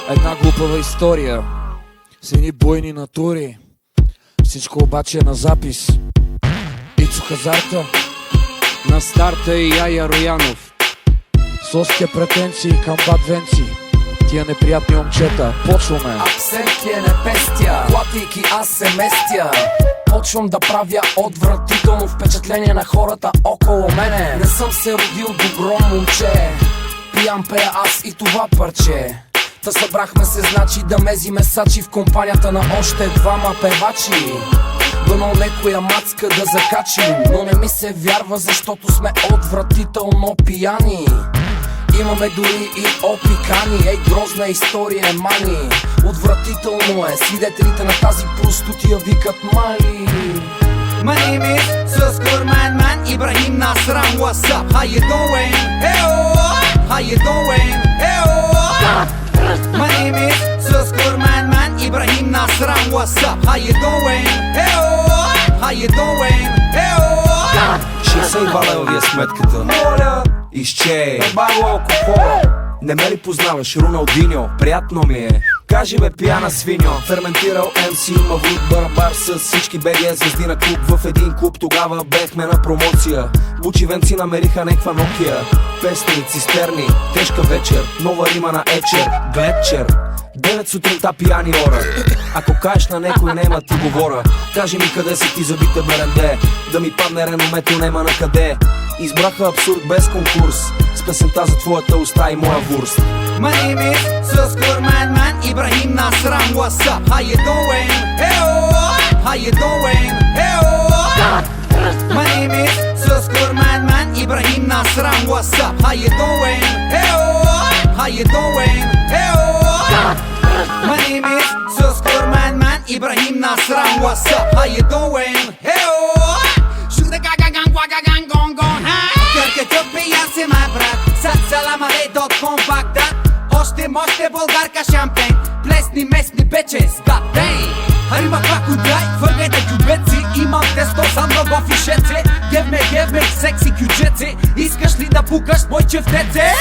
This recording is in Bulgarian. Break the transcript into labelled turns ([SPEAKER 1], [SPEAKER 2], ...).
[SPEAKER 1] Една глупава история с едни бойни натури. Всичко обаче е на запис. Ицо Хазарта на старта и Яя Роянов. С остите претенции към Бад Венци. Тия неприятни момчета. Почваме.
[SPEAKER 2] Акцент не пестя, клатейки аз се местя. Почвам да правя отвратително впечатление на хората около мене. Не съм се родил добро момче, пиян пея аз и това парче. Та събрахме се, значи да мезиме сачи в компанията на още двама певачи. Дано некоя мацка да закачим, но не ми се вярва, защото сме отвратително пияни. Имаме дори и опикани, ей грозна история е мани. Отвратително е, свидетелите на тази простотия викат мали.
[SPEAKER 3] My name is Suskurman Man Ibrahim Nasram. What's up? How you doing? Hey how you doing? Hey My name is Suskurman Man Ibrahim Nasram. What's up? How you doing? Hey how you doing? Hey
[SPEAKER 4] 62 лева ви е сметката.
[SPEAKER 3] Моля,
[SPEAKER 4] Изчей.
[SPEAKER 3] баго алкохол.
[SPEAKER 4] Не ме ли познаваш, Роналдиньо? Приятно ми е. Кажи бе, пияна свиньо. Ферментирал МС, Мавлуд, барабар с всички БГ звезди на клуб. В един клуб тогава бехме на промоция. Бучивенци намериха неква Нокия. Песни, цистерни, тежка вечер. Нова рима на Ечер, Гледчер. 9 сутринта пияни ора. Ако кажеш на некой нема ти говоря. Кажи ми къде си ти забита беренде. Да ми падне реномето нема на къде. Избраха абсурд без конкурс с песента за твоята уста и моя вурст.
[SPEAKER 3] My name is Suskurman Man Ibrahim Nasram. What's up? How you doing? Hey how you doing? Hey My name is Suskurman Man Ibrahim Nasram. What's up? How you doing? Hey how you doing? Hey My name is Suskurman Man Ibrahim Nasram. What's up? How you doing? Hey Кърката пиян си, май брат. Салам алейкум Багдад. Още моще българка шампейн. Плесни местни бече с гатей. Харима пак удай, фъргай да кюбеци. Имам тесто за много фишеце. Гев ме, секси кючеце. Искаш ли да пукаш бойче в деце?